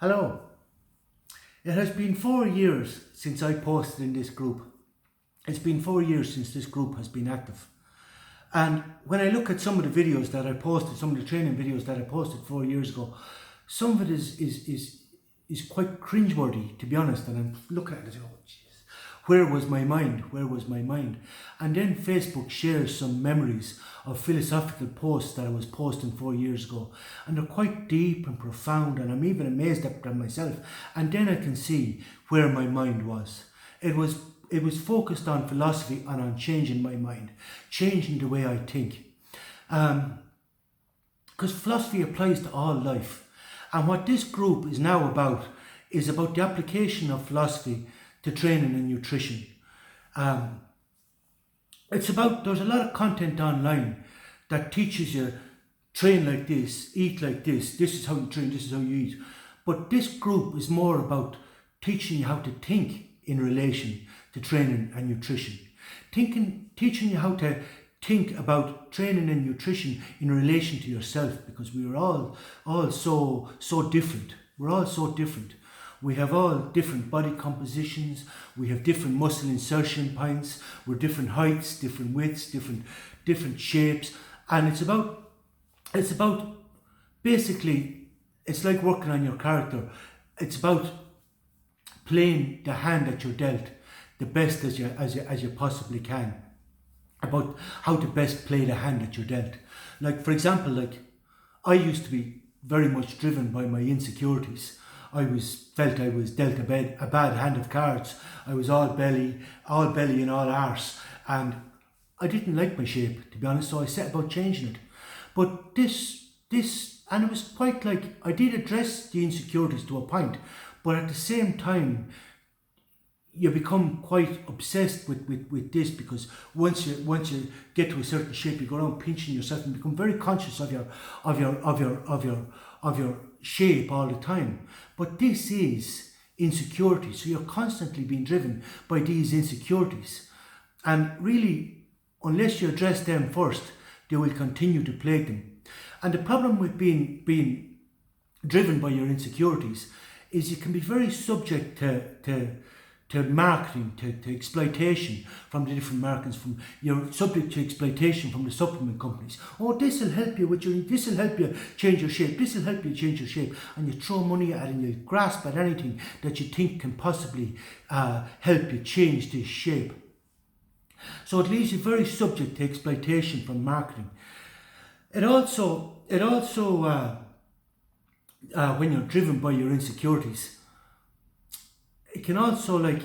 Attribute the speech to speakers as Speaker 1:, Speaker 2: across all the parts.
Speaker 1: Hello. It has been 4 years since I posted in this group. It's been 4 years since this group has been active. And when I look at some of the videos that I posted, some of the training videos that I posted 4 years ago, some of it is quite cringeworthy, to be honest. And I'm looking at it and saying, oh, jeez, where was my mind? Where was my mind? And then Facebook shares some memories of philosophical posts that I was posting 4 years ago. And they're quite deep and profound, and I'm even amazed at them myself. And then I can see where my mind was. It was focused on philosophy and on changing my mind, changing the way I think. Because philosophy applies to all life. And what this group is now about is about the application of philosophy to training and nutrition. It's about, there's a lot of content online that teaches you train like this, eat like this is how you train, this is how you eat. But this group is more about teaching you how to think in relation to training and nutrition. Teaching you how to think about training and nutrition in relation to yourself, because we are all so different. We're all so different. We have all different body compositions, we have different muscle insertion points, we're different heights, different widths, different shapes, and it's about basically, it's like working on your character. It's about playing the hand that you're dealt the best as you possibly can, about how to best play the hand that you're dealt. Like, for example, like, I used to be very much driven by my insecurities. Felt I was dealt a bad hand of cards. I was all belly and all arse, and I didn't like my shape, to be honest, so I set about changing it. But this, and it was quite like, I did address the insecurities to a point, but at the same time, you become quite obsessed with this, because once you get to a certain shape, you go around pinching yourself and become very conscious of your shape all the time. But this is insecurity, so you're constantly being driven by these insecurities, and really, unless you address them first, they will continue to plague them. And the problem with being driven by your insecurities is you can be very subject to marketing, to exploitation from the different markets. You're subject to exploitation from the supplement companies. Oh, this will help you this will help you change your shape, this will help you change your shape. And you throw money at it and you grasp at anything that you think can possibly help you change this shape. So it leaves you very subject to exploitation from marketing. It also when you're driven by your insecurities, it can also, like,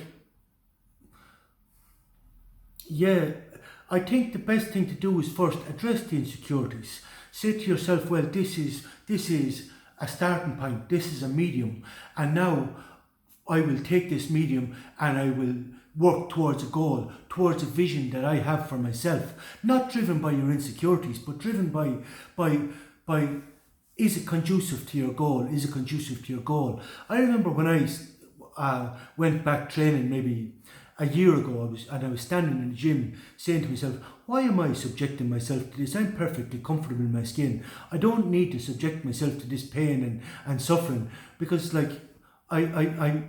Speaker 1: I think the best thing to do is first address the insecurities. Say to yourself, well, this is a starting point, this is a medium, and now I will take this medium and I will work towards a goal, towards a vision that I have for myself. Not driven by your insecurities, but driven by is it conducive to your goal? Is it conducive to your goal? I remember when I went back training maybe a year ago, I was standing in the gym saying to myself, why am I subjecting myself to this? I'm perfectly comfortable in my skin. I don't need to subject myself to this pain and suffering, because, like,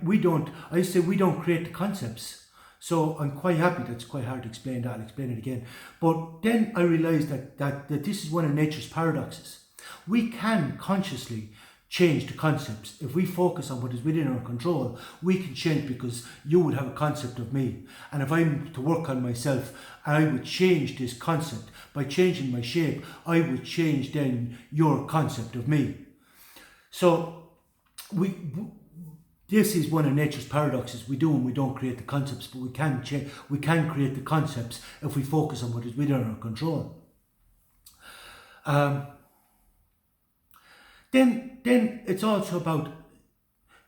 Speaker 1: we don't create the concepts. So I'm quite happy. That's quite hard to explain that. I'll explain it again. But then I realised that this is one of nature's paradoxes. We can consciously change the concepts. If we focus on what is within our control, we can change, because you would have a concept of me. And if I'm to work on myself, I would change this concept. By changing my shape, I would change then your concept of me. So this is one of nature's paradoxes. We don't create the concepts, but we can create the concepts if we focus on what is within our control. Then it's also about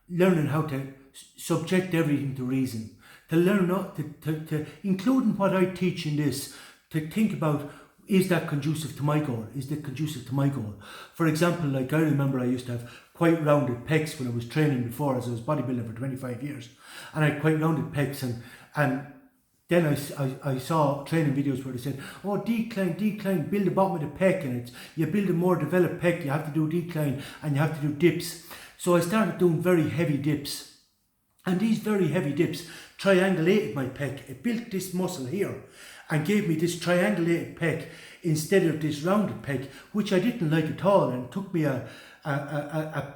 Speaker 1: learning how to subject everything to reason, to learn not to including what I teach in this, to think about, is that conducive to my goal? Is that conducive to my goal? For example, like, I remember I used to have quite rounded pecs when I was training before, as I was bodybuilding for 25 years, and I had quite rounded pecs, and then I saw training videos where they said, oh, decline, build the bottom of the pec, and you build a more developed pec, you have to do decline and you have to do dips. So I started doing very heavy dips. And these very heavy dips triangulated my pec. It built this muscle here and gave me this triangulated pec instead of this rounded pec, which I didn't like at all, and it took me a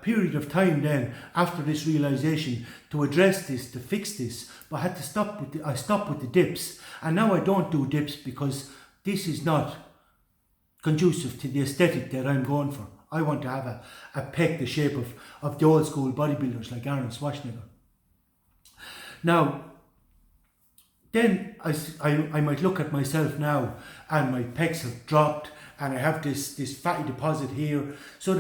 Speaker 1: period of time then after this realization to address this, to fix this. But I had to stop with I stopped with the dips, and now I don't do dips because this is not conducive to the aesthetic that I'm going for. I want to have a pec the shape of the old school bodybuilders like Arnold Schwarzenegger. Now, then I might look at myself now and my pecs have dropped and I have this fatty deposit here. So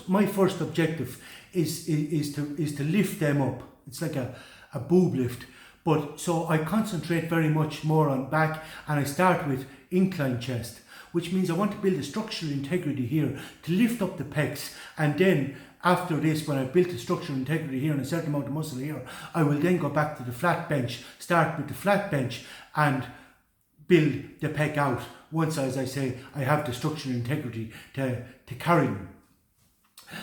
Speaker 1: my first objective is to lift them up. It's like a boob lift. But so I concentrate very much more on back, and I start with incline chest, which means I want to build a structural integrity here to lift up the pecs, and then after this, when I've built a structural integrity here and a certain amount of muscle here, I will then go back to the flat bench, start with the flat bench and build the pec out once, as I say, I have the structural integrity to carry them.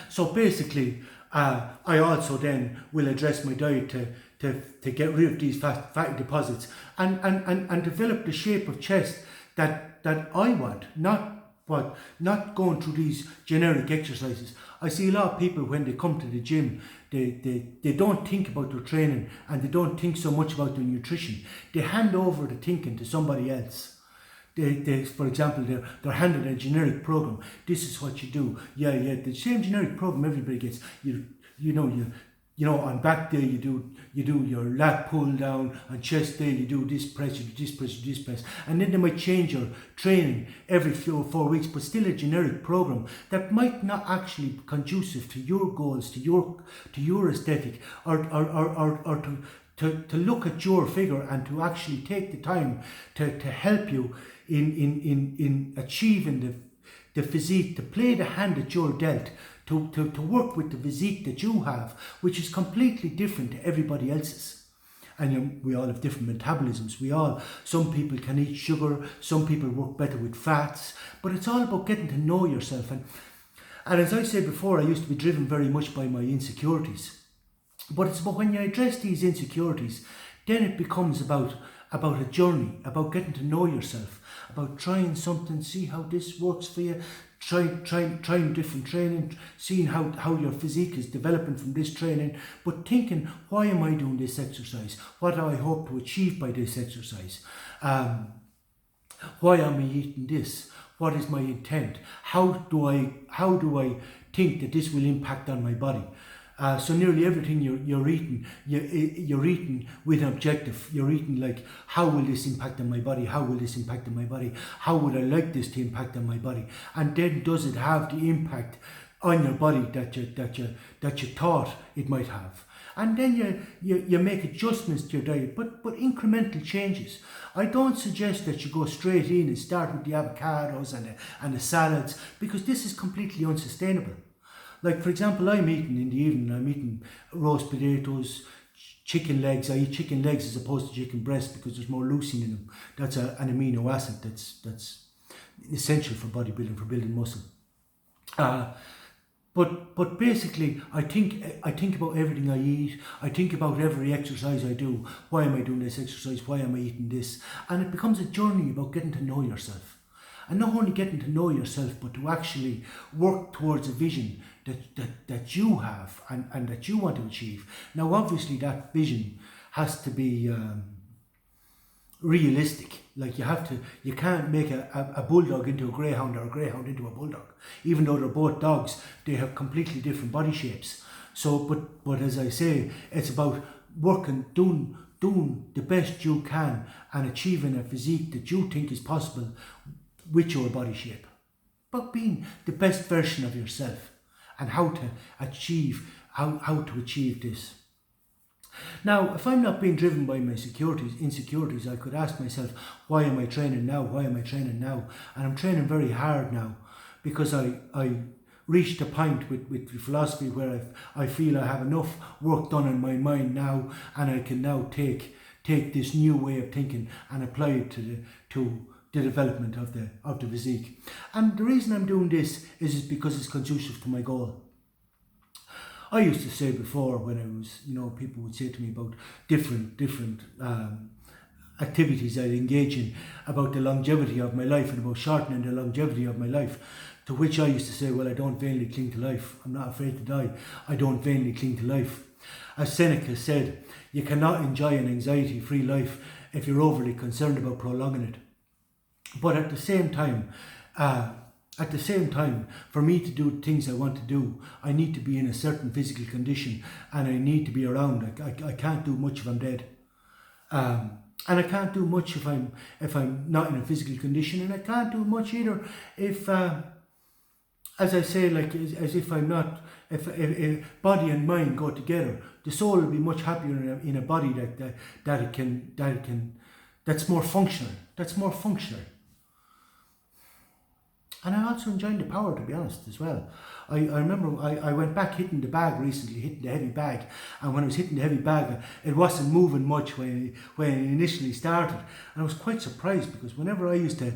Speaker 1: So basically, I also then will address my diet to get rid of these fatty deposits and develop the shape of chest that I want, not going through these generic exercises. I see a lot of people when they come to the gym, they don't think about their training and they don't think so much about their nutrition. They hand over the thinking to somebody else. They for example, they're handed a generic program. This is what you do. Yeah, the same generic program everybody gets. You know, on back day you do your lat pull down, on chest day you do this press, you do this press, you do this press, and then they might change your training every 4 weeks, but still a generic program that might not actually be conducive to your goals, to your aesthetic, or to look at your figure and to actually take the time to help you in achieving the physique, to play the hand that you're dealt, to work with the physique that you have, which is completely different to everybody else's. And we all have different metabolisms. Some people can eat sugar, some people work better with fats, but it's all about getting to know yourself. And as I said before, I used to be driven very much by my insecurities. But it's about when you address these insecurities, then it becomes about a journey, about getting to know yourself, about trying something, see how this works for you, trying different training, seeing how your physique is developing from this training, but thinking, why am I doing this exercise? What do I hope to achieve by this exercise? Why am I eating this? What is my intent? How do I think that this will impact on my body? So nearly everything you're eating with an objective. You're eating like, how will this impact on my body? How will this impact on my body? How would I like this to impact on my body? And then does it have the impact on your body that you thought it might have? And then you make adjustments to your diet, but incremental changes. I don't suggest that you go straight in and start with the avocados and the salads, because this is completely unsustainable. Like, for example, I'm eating in the evening, I'm eating roast potatoes, chicken legs. I eat chicken legs as opposed to chicken breast because there's more leucine in them. That's an amino acid that's essential for bodybuilding, for building muscle. But basically, I think about everything I eat. I think about every exercise I do. Why am I doing this exercise? Why am I eating this? And it becomes a journey about getting to know yourself. And not only getting to know yourself, but to actually work towards a vision that you have and that you want to achieve. Now, obviously, that vision has to be realistic. Like, you can't make a bulldog into a greyhound or a greyhound into a bulldog. Even though they're both dogs, they have completely different body shapes. So, but as I say, it's about working, doing the best you can and achieving a physique that you think is possible with your body shape, but being the best version of yourself and how to achieve this. Now, if I'm not being driven by my insecurities, I could ask myself, why am I training now? Why am I training now? And I'm training very hard now because I reached a point with philosophy where I feel I have enough work done in my mind now, and I can now take this new way of thinking and apply it to the development of the physique. And the reason I'm doing this is because it's conducive to my goal. I used to say before when I was, people would say to me about different activities I'd engage in, about the longevity of my life and about shortening the longevity of my life, to which I used to say, well, I don't vainly cling to life. I'm not afraid to die. I don't vainly cling to life. As Seneca said, you cannot enjoy an anxiety-free life if you're overly concerned about prolonging it. But at the same time, for me to do things I want to do, I need to be in a certain physical condition and I need to be around. I can't do much if I'm dead. And I can't do much if I'm not in a physical condition, and I can't do much either if, as I say, like as if I'm not. If body and mind go together, the soul will be much happier in a body that's more functional. And I also enjoyed the power, to be honest, as well. I remember I went back hitting the bag recently, hitting the heavy bag. And when I was hitting the heavy bag, it wasn't moving much when it initially started. And I was quite surprised, because whenever I used to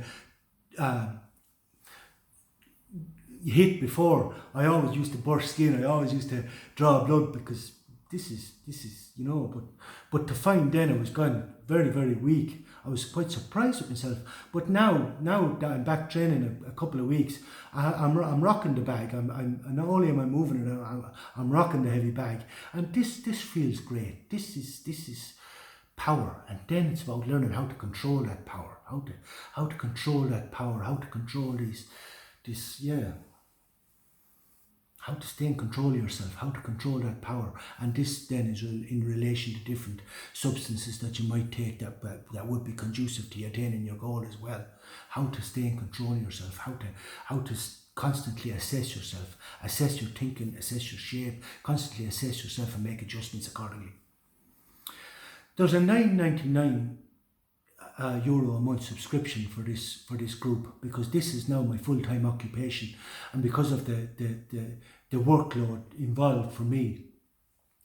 Speaker 1: hit before, I always used to burst skin. I always used to draw blood, because this is but to find then I was gone very, very weak. I was quite surprised with myself. But now that I'm back training a couple of weeks, I'm rocking the bag. I'm not only am I moving it, I'm rocking the heavy bag, and this feels great. This is power, and then it's about learning how to control that power, how to control that power, how to control how to stay in control of yourself, how to control that power. And this then is in relation to different substances that you might take that would be conducive to attaining your goal as well. How to stay in control of yourself, how to constantly assess yourself, assess your thinking, assess your shape, constantly assess yourself and make adjustments accordingly. There's a €9.99 euro a month subscription for this group, because this is now my full-time occupation, and because of the workload involved for me,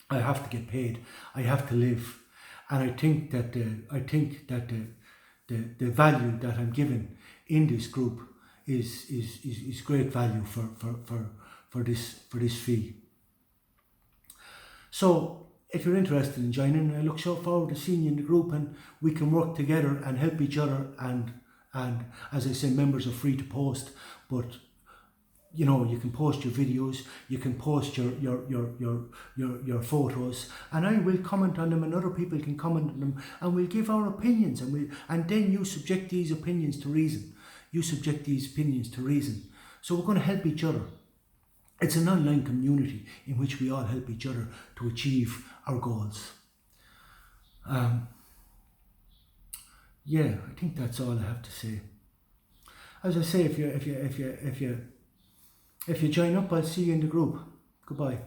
Speaker 1: I have to get paid. I have to live, and I think that the value that I'm given in this group is great value for this fee. So if you're interested in joining, I look so forward to seeing you in the group, and we can work together and help each other. And as I say, members are free to post, but you can post your videos, you can post your photos, and I will comment on them, and other people can comment on them, and we'll give our opinions, and then you subject these opinions to reason. So we're going to help each other. It's an online community in which we all help each other to achieve our goals. I think that's all I have to say. As I say, if you join up, I'll see you in the group. Goodbye.